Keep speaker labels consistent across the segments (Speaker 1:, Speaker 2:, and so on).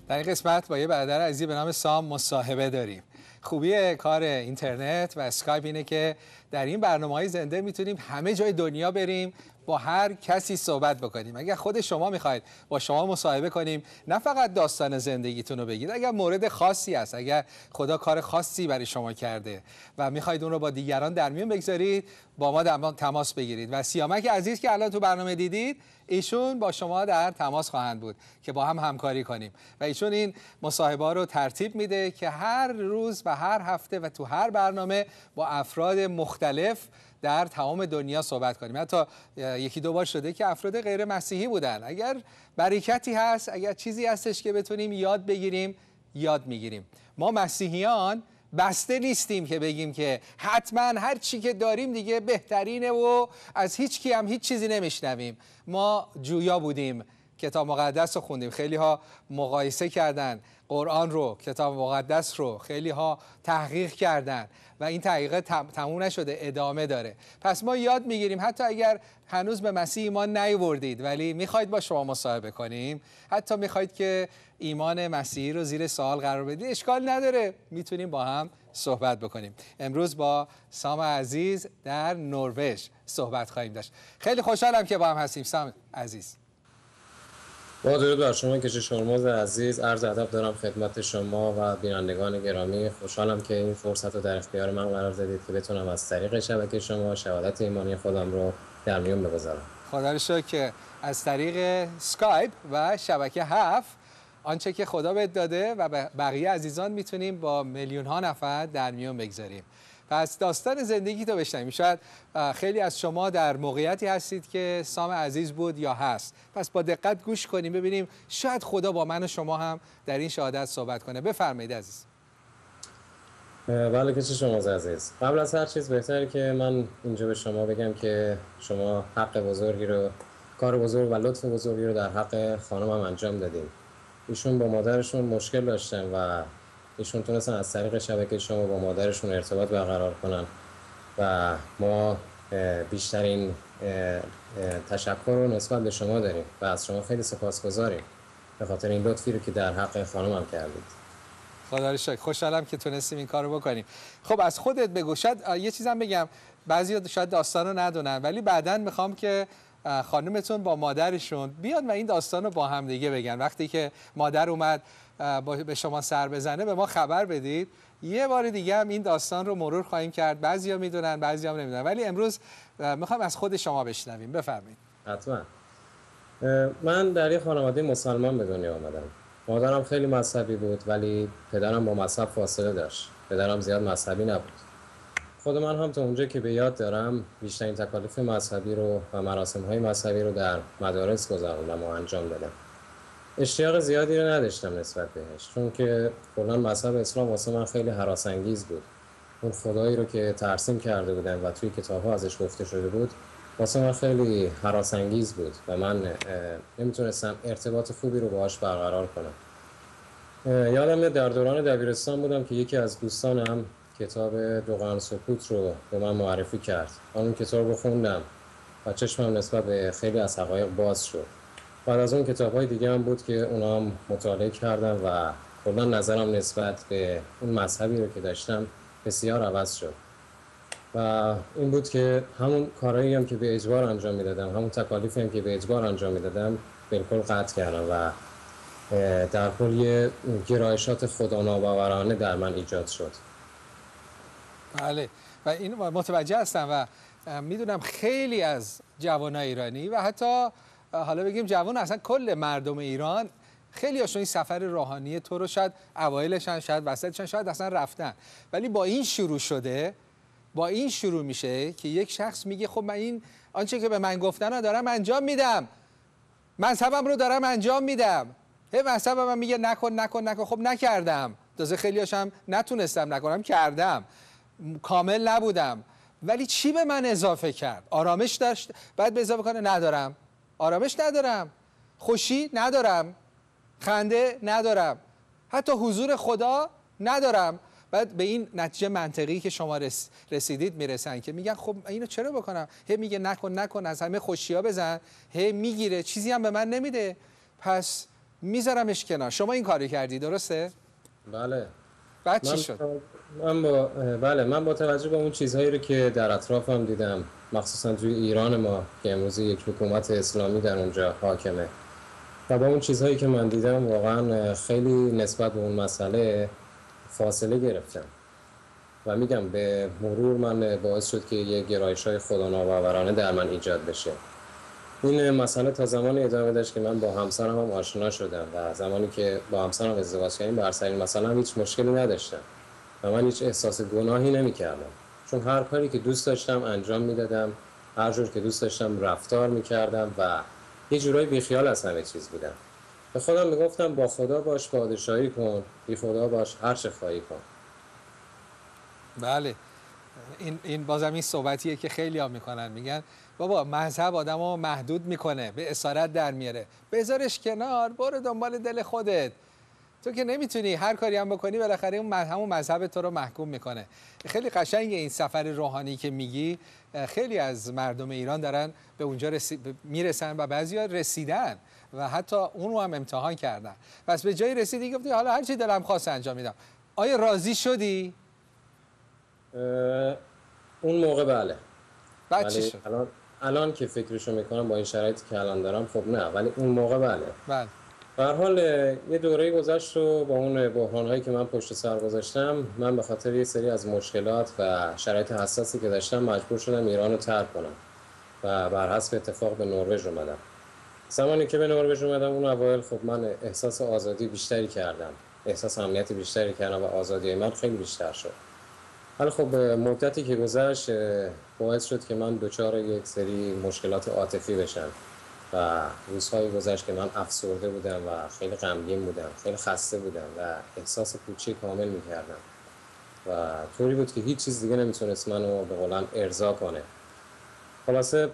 Speaker 1: در این قسمت با یه برادر عزیز به نام سام مصاحبه داریم. خوبی کار اینترنت و اسکایپ اینه که در این برنامه‌های زنده میتونیم همه جای دنیا بریم، با هر کسی صحبت بکنیم. اگر خود شما میخواید با شما مصاحبه کنیم، نه فقط داستان زندگیتون رو بگید، اگر مورد خاصی است، اگر خدا کار خاصی برای شما کرده و میخواید اون رو با دیگران در میون بگذارید، با ما تماس بگیرید. و سیامک عزیز که الان تو برنامه دیدید، ایشون با شما در تماس خواهند بود که با هم همکاری کنیم و ایشون این مصاحبه رو ترتیب میده که هر روز و هر هفته و تو هر برنامه با افراد مختلف در تمام دنیا صحبت کنیم. حتی یکی دو بار شده که افراد غیر مسیحی بودن. اگر برکتی هست، اگر چیزی هستش که بتونیم یاد بگیریم، یاد میگیریم. ما مسیحیان بسته نیستیم که بگیم که حتما هر چی که داریم دیگه بهترینه و از هیچ کی هم هیچ چیزی نمیشنویم. ما جویا بودیم، کتاب مقدس رو خوندیم، خیلی ها مقایسه کردن قرآن رو، کتاب مقدس رو، خیلی ها تحقیق کردن و این تحقیق تموم نشده، ادامه داره. پس ما یاد میگیریم. حتی اگر هنوز به مسیح ایمان نیاوردید ولی میخواید با شما مصاحبه کنیم، حتی میخواید که ایمان مسیحی رو زیر سوال قرار بدید، اشکال نداره، میتونیم با هم صحبت بکنیم. امروز با سام عزیز در نروژ صحبت خواهیم داشت. خیلی خوشحالم که با هم هستیم سام عزیز.
Speaker 2: با درود بر شما کشیش هرمز عزیز، عرض ادب دارم خدمت شما و بینندگان گرامی. خوشحالم که این فرصت رو در اختیار من قرار دادید که بتونم از طریق شبکه شما شهادت ایمانی خودم رو در میون بگذارم.
Speaker 1: خدا رو شکر که از طریق اسکایپ و شبکه 7 آنچه که خدا بهت داده و بقیه عزیزان میتونیم با میلیون ها نفر در میون بگذاریم. پس داستان زندگی تو بشنویم. شاید خیلی از شما در موقعیتی هستید که سام عزیز بود یا هست. پس با دقت گوش کنیم ببینیم شاید خدا با من و شما هم در این شهادت صحبت کنه. بفرمایید عزیز.
Speaker 2: بله کسی شما عزیز، قبل از هر چیز بهتره که من اینجا به شما بگم که شما حق بزرگی رو، کار بزرگ و لطف بزرگی رو در حق خانمم انجام دادیم. ایشون با مادرشون مشکل داشتن و ایشون تونستن از طریق شبکه شما با مادرشون ارتباط برقرار کنن و ما بیشترین تشکر رو نسبت به شما داریم و از شما خیلی سپاسگزاریم به خاطر این لطفی رو که در حق خانمم کردید.
Speaker 1: خدا رو شکر، خوشحالم که تونستیم این کارو بکنیم. خب از خودت بگو. شاید یه چیزم بگم، بعضیا شاید داستان رو ندونن ولی بعداً میخوام که خانمتون با مادرشون بیان و این داستان رو با هم دیگه بگن. وقتی که مادر اومد به شما سر بزنه به ما خبر بدید. یه بار دیگه هم این داستان رو مرور خواهیم کرد. بعضیا میدونن، بعضیا هم نمیدونن، ولی امروز میخوام از خود شما بشنویم. بفرمایید.
Speaker 2: حتما. من در یک خانواده مسلمان به دنیا آمدم. مادرم خیلی مذهبی بود ولی پدرم با مذهب فاصله داشت. پدرم زیاد مذهبی نبود. خود من هم تا اونجا که به یاد دارم بیشترین تکالیف مذهبی رو و مراسم‌های مذهبی رو در مدارس گذروندم و انجام دادم. اشتیاق زیادی رو نداشتم نسبت بهش، چون که کلاً مذهب اسلام واسه من خیلی هراس‌انگیز بود. اون خدایی رو که ترسیم کرده بودن و توی کتاب‌ها ازش گفته شده بود واسه من خیلی هراس‌انگیز بود و من نمیتونستم ارتباط خوبی رو باهاش برقرار کنم. یادم در دوران دبیرستان بودم که یکی از دوستانم کتاب دو قرن سکوت رو به من معرفی کرد. اون کتاب رو خوندم و چشمم نسبت به خیلی از حقایق باز شد. بعد از اون کتاب‌های دیگه هم بود که اونا هم مطالعه کردم و کلاً نظرم نسبت به اون مذهبی رو که داشتم بسیار عوض شد. و این بود که همون کارهایی هم که به اجبار انجام میدادم، همون تکالیفی هم که به اجبار انجام میدادم بالکل قطع کردم و در کل یه گرایشات خدا ناباورانه در من ایجاد شد.
Speaker 1: بله و این متوجه هستم و میدونم خیلی از جوانای ایرانی و حتی حالا بگیم جوان اصلا کل مردم ایران خیلی هاشون این سفر روحانی تو رو شاید اوایلشن، شاید وسطشن، شاید اصلا رفتن، ولی با این شروع شده، با این شروع میشه که یک شخص میگه خب من این آنچه که به من گفتن رو دارم انجام میدم، مذهبم رو دارم انجام میدم. مذهبم من میگه نکن نکن نکن، خب نکردم. تازه خیلی هاشم نتونستم نکنم، کردم، کامل نبودم، ولی چی به من اضافه کرد؟ آرامش داشت، بعد به اضافه کنه ندارم، آرامش ندارم، خوشی ندارم، خنده ندارم، حتی حضور خدا ندارم. بعد به این نتیجه منطقی که شما رسیدید میرسن که میگن خب اینو چرا بکنم؟ هی میگه نکن نکن، از همه خوشی‌ها بزن، هی میگیره، چیزی هم به من نمیده. پس میذارمش کنار. شما این کاری کردی درسته؟
Speaker 2: بله.
Speaker 1: بعد چی شد؟
Speaker 2: من با توجه به اون چیزهایی رو که در اطرافم دیدم، مخصوصا توی ایران ما که امروز یک حکومت اسلامی در اونجا حاکمه و با اون چیزهایی که من دیدم واقعا خیلی نسبت به اون مسئله فاصله گرفتم و میگم به مرور من باعث شد که یه گرایش‌های خوداناباورانه در من ایجاد بشه. این مسئله تا زمانی ادامه داشت که من با همسرم هم آشنا شدم و زمانی که با همسرم ازدواج کردیم بر سر این مسئله هم هیچ مشکلی نداشتم و من هیچ احساس گناهی نمی‌کردم، چون هر کاری که دوست داشتم انجام میدادم، هر جور که دوست داشتم رفتار می‌کردم و یه جورایی بیخیال از همه چیز بودم. به خودم میگفتم با خدا باش پادشاهی کن، بی خدا باش هر چه خواهی کن.
Speaker 1: بله، این بازم این صحبتیه که خیلی ها میکنن، میگن بابا مذهب آدمو محدود میکنه، به اسارت در میاره، بذارش کنار، برو دنبال دل خودت. تو که نمیتونی هر کاری هم بکنی بالاخره همون مذهب تو رو محکوم میکنه. خیلی قشنگه این سفر روحانی که میگی. خیلی از مردم ایران دارن به اونجا میرسن و بعضیا رسیدن و حتی اون رو هم امتحان کردن. پس به جایی رسیدی گفتی حالا هر چی دلم خواست انجام میدم. آیا راضی شدی؟
Speaker 2: اون موقع بله.
Speaker 1: بعد چی شد؟
Speaker 2: الان که فکرشو میکنم با این شرایطی که الان دارم خب نه، ولی اون موقع بله.
Speaker 1: بله.
Speaker 2: به هر حال یه دوره گذشت و با اون بحران‌هایی که من پشت سر گذاشتم، من به خاطر یه سری از مشکلات و شرایط حساسی که داشتم مجبور شدم ایران رو ترک کنم و بر حسب اتفاق به نروژ اومدم. زمانی که به نروژ اومدم اون اوایل خب من احساس آزادی بیشتری کردم، احساس امنیت بیشتری کردم و آزادی من خیلی بیشتر شد. ولی خب مدتی که گذشت باعث شد که من دچار یک سری مشکلات عاطفی بشم و روزهای گذشت که من افسرده بودم و خیلی غمگین بودم، خیلی خسته بودم و احساس پوچی کامل می‌کردم و طوری بود که هیچ چیز دیگه نمیتونست منو به قولم ارضا کنه. خلاصه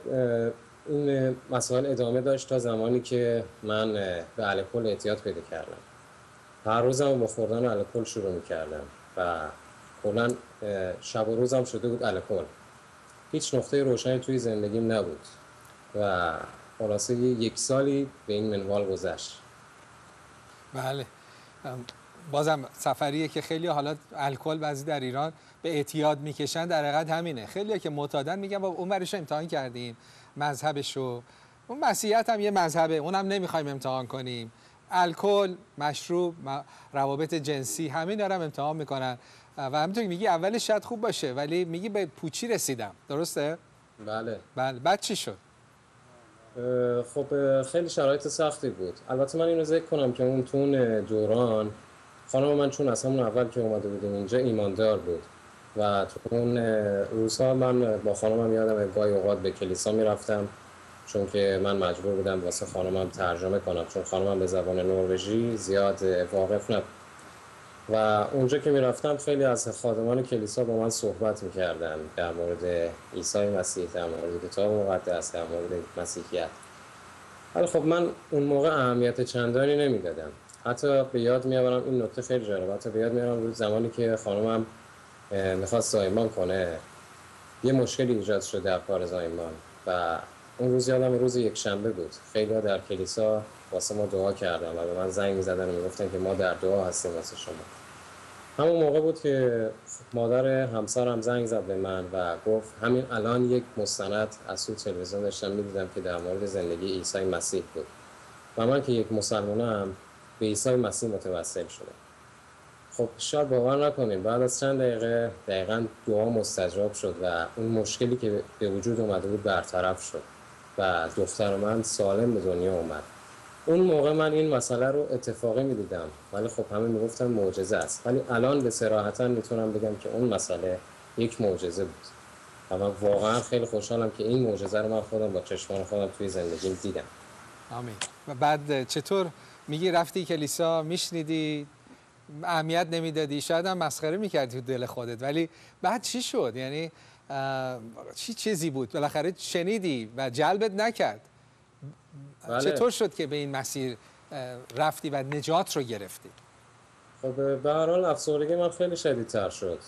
Speaker 2: این مسائل ادامه داشت تا زمانی که من به الکل اعتیاد پیدا کردم. هر روزم با خوردن الکل شروع می‌کردم و کلاً شب و روزم شده بود الکل. هیچ نقطه روشنی توی زندگیم نبود و خلاصه یک سالی به این منوال گذشت.
Speaker 1: بله، بازم سفریه که خیلی حالا الکل بعضی در ایران به اعتیاد میکشن، در حقیقت همینه. خیلی که معتادن میگن بابا اون ورش امتحان کردیم مذهبشو، اون مسیحیت هم یه مذهبه اونم نمیخوایم امتحان کنیم، الکل، مشروب، روابط جنسی، همین دارم امتحان میکنن و همینطور میگی اولش شاید خوب باشه ولی میگی به پوچی رسیدم، درسته؟
Speaker 2: بله.
Speaker 1: بعد چی شد؟
Speaker 2: خب خیلی شرایط سختی بود. البته من اینو ذکر کنم که اون تون دوران خانم من چون از همون اول که اومده بودیم اینجا ایماندار بود و تو اون روزها من با خانمم یادم گاهی اوقات به کلیسا میرفتم، چون که من مجبور بودم واسه خانمم ترجمه کنم، چون خانمم به زبان نروژی زیاد واقف نبود و اونجا که میرفتم خیلی از خادمان کلیسا با من صحبت میکردن در مورد عیسی مسیح، در مورد کتاب مقدس، در مورد مسیحیت. ولی خب من اون موقع اهمیت چندانی نمیدادم. حتی به یاد میارم این نکته خیلی جالبه، حتی به یاد میارم روز زمانی که خانمم میخواست زایمان کنه یه مشکلی ایجاد شد در کار زایمان و اون روز یادم روز یک شنبه بود. خیلی‌ها در کلیسا واسه ما دعا کردن و به من زنگ می‌زدن و میگفتن که ما در دعا هستیم واسه شما. همون موقع بود که مادر همسرم زنگ زد به من و گفت همین الان یک مستند از تو تلویزیون داشتم می‌دیدم که در مورد زندگی عیسی مسیح بود و من که یک مسلمانم به عیسی مسیح متوسل شدم. خب شاید باور نکنیم بعد از چند دقیقه دقیقاً دعا مستجاب شد و اون مشکلی که به وجود اومده بود برطرف شد و دختر من سالم به دنیا اومد. اون موقع من این مسئله رو اتفاقی می‌دیدم ولی خب همه میگفتن معجزه است، ولی الان به صراحتاً میتونم بگم که اون مسئله یک معجزه بود و من واقعاً خیلی خوشحالم که این معجزه رو من خودم با چشمان خودم توی زندگیم دیدم.
Speaker 1: آمین. و بعد چطور میگی رفتی کلیسا میشنیدی، اهمیت نمیدادی، شاید هم مسخره میکردی تو دل خودت، ولی بعد چی شد؟ یعنی چی چیزی بود بالاخره شنیدی و جلبت نکرد؟
Speaker 2: بله.
Speaker 1: چطور شد که به این مسیر رفتی و نجات رو گرفتی؟
Speaker 2: خب به هر حال افسردگی من خیلی شدیدتر شد.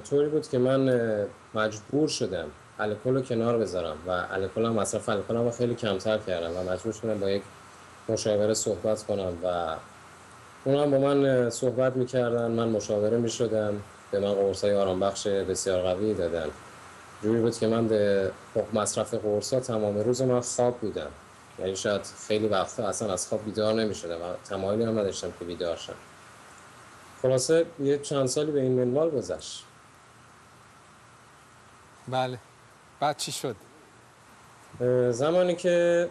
Speaker 2: طوری بود که من مجبور شدم الکل رو کنار بذارم و الکل هم مصرف الکل هم خیلی کمتر کردم و مجبور شدم با یک مشاوره صحبت کنم و اونا هم با من صحبت میکردن، من مشاوره میشدم، به من قرصای آرامبخش بسیار قوی دادن. جوری بود که من به مصرف قرصا تمام روز من خواب بودم، یعنی شاید خیلی وقتا اصلا از خواب بیدار نمیشدم و تمایلی هم نداشتم که بیدار شم. خلاصه یه چند سالی به این منوال گذشت.
Speaker 1: بله، بعد چی شد؟
Speaker 2: زمانی که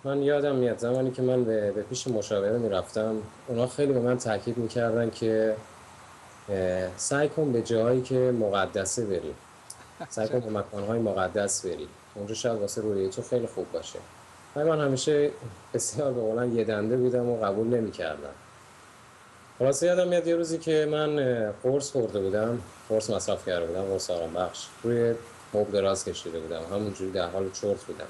Speaker 2: من یادم میاد، زمانی که من به پیش مشاوره میرفتم، اونا خیلی به من تاکید میکردن که سعی کن به جاهایی که مقدسه بری، سعی کن به مکانهای مقدس بری، اونجا شاید واسه روحیه تو خیلی خوب باشه. من همیشه بسیار به قولن یه دنده بودم و قبول نمیکردم. خلاصه یادم میاد یه روزی که من قرص خورده بودم، قرص مصرف کرده بودم، قرص آرامبخش، روی مبل دراز کشیده بودم، همونجوری در حال چرت بودم.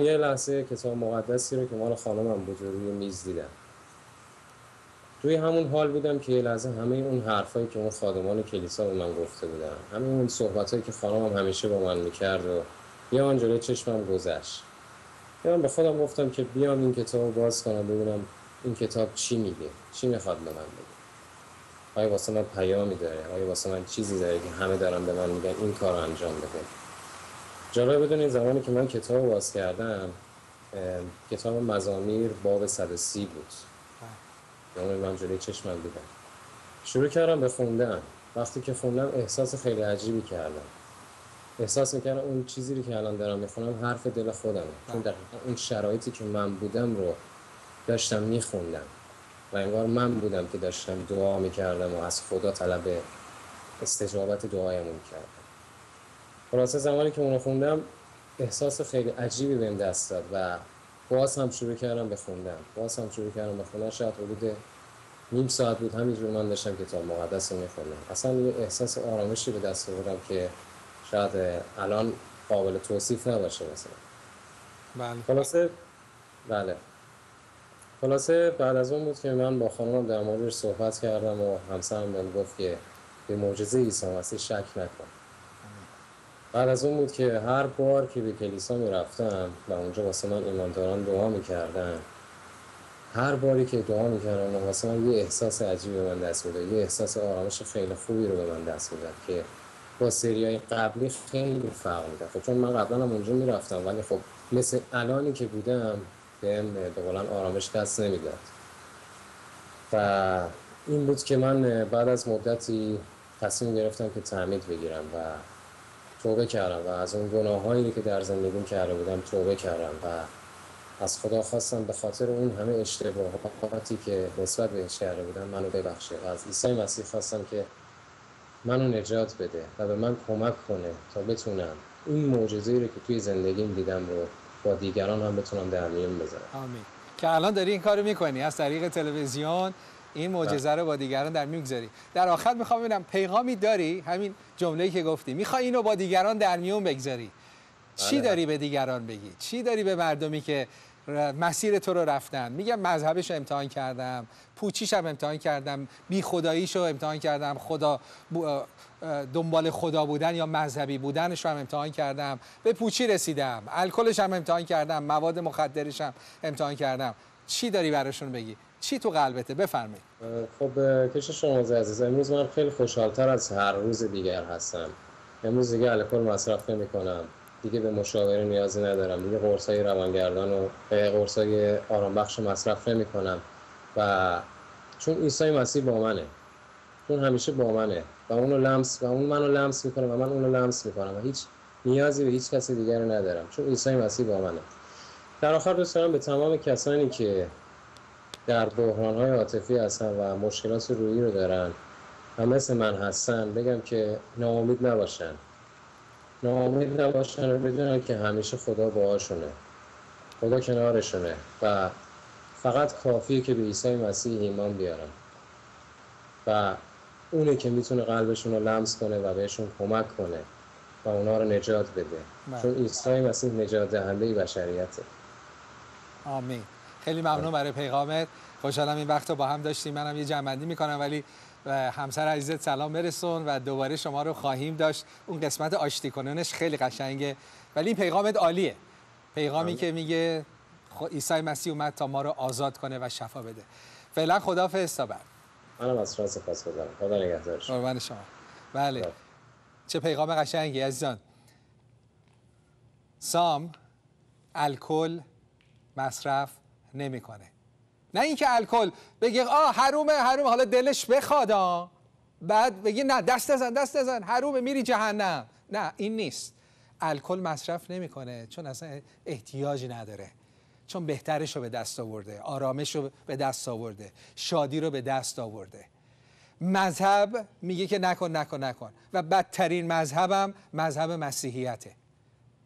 Speaker 2: یه لحظه کتاب مقدسی رو که مال خانمم بود روی میز دیدم. توی همون حال بودم که یه لحظه همه اون حرفایی که اون خادمان کلیسا به من گفته بودن، همه اون صحبتایی که خانمم همیشه با من میکرد و یه جلوی چشمم گذشت. من به خودم گفتم که بیام این کتاب رو باز کنم ببینم این کتاب چی میگه، چی میخواد به من بگه. آیا واسه من پیامی داره؟ آیا واسه من چیزی داره که همه دارن به من میگن این کار رو انجام بده؟ جالب بدونید زمانی که من کتاب رو باز کردم، کتاب مزامیر باب 130 بود. یعنی من جلوی چشمم دیدم. شروع کردم به خوندن. وقتی که خوندم احساس خیلی عجیبی کردم. احساس میکردم اون چیزی که الان دارم میخونم حرف دل خودمه. چون دقیقا اون شرایطی که من بودم رو داشتم میخوندم و انگار من بودم که داشتم دعا میکردم و از خدا طلب استجابت دعایمو میکردم. خلاصه زمانی که اونو خوندم احساس خیلی عجیبی بهم دست داد و باز هم شروع کردم به خوندن. شاید حدود نیم ساعت بود همینجور من داشتم کتاب مقدس رو میخوندم. اصلا یه احساس آرامشی به دست آوردم که شاید الان قابل توصیف نباشه مثلا.
Speaker 1: بله.
Speaker 2: خلاصه بعد از اون بود که من با خانمم در موردش صحبت کردم و همسرم بهم گفت که به معجزه عیسی مسیح شک نکن. بعد از اون بود که هر بار که به کلیسا میرفتم و اونجا واسه من ایمانداران دعا میکردن، هر باری که دعا میکردم واسه من یه احساس عجیبی به من دست میداد، یه احساس آرامش خیلی خوبی رو به من دست میداد که با سریای قبلی خیلی فرق می‌کرد. خب چون من قبلا هم اونجا میرفتم ولی خب مثل الانی که بودم بهم به قولن آرامش دست نمیداد. و این بود که من بعد از مدتی تصمیم گرفتم که تعمید بگیرم و توبه کردم و از اون گناهایی که در زندگیم کرده بودم توبه کردم و از خدا خواستم به خاطر اون همه اشتباهاتی که نسبت بهش کرده بودم منو ببخشه و از عیسی مسیح خواستم که منو نجات بده و به من کمک کنه تا بتونم این معجزه‌ای رو که توی زندگیم دیدم رو با دیگران هم بتونم در میون بذارم.
Speaker 1: آمین. که الان داری این کارو میکنی، از طریق تلویزیون این معجزه رو با دیگران در میون میگذاری. در آخر میخوام ببینم پیغامی داری، همین جمله‌ای که گفتی میخوای اینو با دیگران در میون بگذاری، چی داری به دیگران بگی؟ چی داری به مردمی که مسیر تو رو رفتن؟ میگم مذهبش رو امتحان کردم، پوچیش هم امتحان کردم، بی خداییش رو امتحان کردم، دنبال خدا بودن یا مذهبی بودنش رو هم امتحان کردم، به پوچی رسیدم، الکلش هم امتحان کردم، مواد مخدرش هم امتحان کردم. چی داری براشون بگی؟ چی تو قلبته؟ بفرمایید.
Speaker 2: خب کش شما عزیز، امروز من خیلی خوشحالتر از هر روز دیگر هستم. امروز دیگه الکل مصرف نمی‌کنم، دیگه به مشاوره نیازی ندارم، دیگه قرصای روانگردان و قرصای آرامبخش مصرف نمی‌کنم و چون عیسی مسیح با منه، چون همیشه با منه و اون منو لمس میکنه و من اونو لمس میکنم و هیچ نیازی به هیچ کسی دیگر ندارم، چون عیسی مسیح با منه. در آخر دوست دارم به تمام کسانی که در بحران‌های عاطفی هستن و مشکلات روحی رو دارن و مثل من هستن بگم که ناامید نباشن و بدونن که همیشه خدا باهاشونه، خدا کنارشونه و فقط کافیه که به عیسی مسیح ایمان بیارن و اونه که میتونه قلبشون رو لمس کنه و بهشون کمک کنه و اونا رو نجات بده. چون عیسی مسیح نجات دهنده بشریته.
Speaker 1: آمین. خیلی ممنون برای پیغامت. خوشحالم این وقت رو با هم داشتیم. منم یه جمع‌بندی میکنم ولی همسر عزیزت سلام برسون و دوباره شما رو خواهیم داشت. اون قسمت آشتی کننش خیلی قشنگه ولی این پیغامت عالیه. پیغامی که میگه عیسی مسیح اومد تا ما رو آزاد کنه و شفا بده. فعلا خداحافظ تا بعد.
Speaker 2: منم از شما سپاسگزارم. خدا نگهدارش.
Speaker 1: قربان شما. بله. چه پیغام قشنگی عزیزان. سام الکل مصرف نمیکنه. نه اینکه الکل بگی حرومه حالا دلش بخواد بعد بگی نه دست نزن حرومه میری جهنم. نه این نیست. الکل مصرف نمیکنه چون اصلا احتیاجی نداره، چون بهترش رو به دست آورده، آرامش رو به دست آورده، شادی رو به دست آورده. مذهب میگه که نکن و بدترین مذهبم مذهب مسیحیته.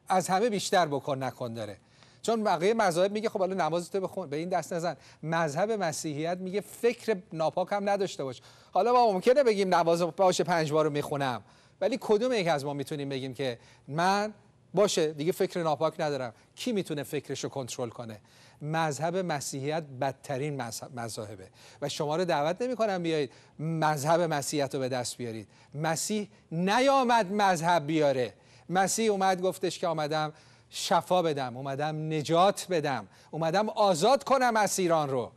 Speaker 1: از همه بیشتر بکن نکن داره، چون بقیه مذاهب میگه خب حالا نمازتو بخون، به این دست نزن. مذهب مسیحیت میگه فکر ناپاک هم نداشته باش. حالا ما ممکنه بگیم نماز باشه 5 بار رو میخونم، ولی کدوم یک از ما میتونیم بگیم که من باشه دیگه فکر ناپاک ندارم؟ کی میتونه فکرش رو کنترل کنه؟ مذهب مسیحیت بدترین مذاهبه و شما رو دعوت نمی‌کنم بیایید مذهب مسیحیت رو به دست بیارید. مسیح نیامد مذهب بیاره. مسیح اومد گفتش که آمدم شفا بدم، اومدم نجات بدم، اومدم آزاد کنم اسیران رو.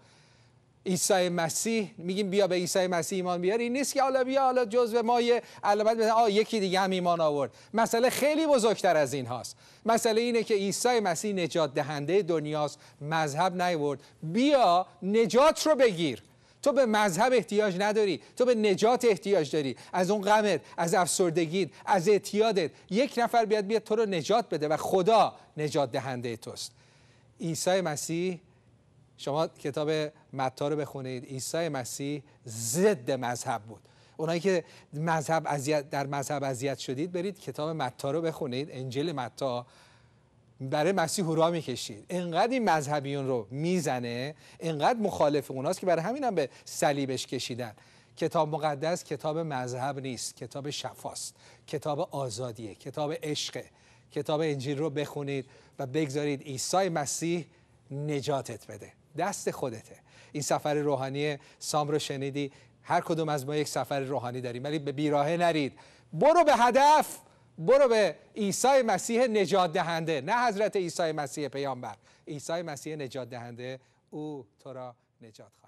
Speaker 1: عیسی مسیح میگیم بیا به عیسی مسیح ایمان بیار، این نیست که حالا جزء ما یه علامت بزن یکی دیگه هم ایمان آورد. مسئله خیلی بزرگتر از این هاست. مسئله اینه که عیسی مسیح نجات دهنده دنیاست، مذهب نیورد. بیا نجات رو بگیر. تو به مذهب احتیاج نداری، تو به نجات احتیاج داری. از اون غمت، از افسردگیت، از اعتیادت یک نفر بیاد تو رو نجات بده و خدا نجات دهنده توست. عیسی مسیح، شما کتاب متی رو بخونید، عیسی مسیح ضد مذهب بود. اونایی که در مذهب اذیت شدید برید کتاب متی رو بخونید، انجیل متی، برای مسیح هورا میکشید. انقدر این مذهبیون رو میزنه، انقدر مخالف اوناست که برای همین هم به صلیبش کشیدن. کتاب مقدس کتاب مذهب نیست، کتاب شفاست، کتاب آزادیه، کتاب عشقه. کتاب انجیل رو بخونید و بگذارید عیسی مسیح نجاتت بده. دست خودته. این سفر روحانی سام رو شنیدی. هر کدوم از ما یک سفر روحانی داریم، ولی به بیراهه نرید. برو به هدف، برو به عیسی مسیح نجات دهنده، نه حضرت عیسی مسیح پیامبر. عیسی مسیح نجات دهنده، او تو را نجات خواهد.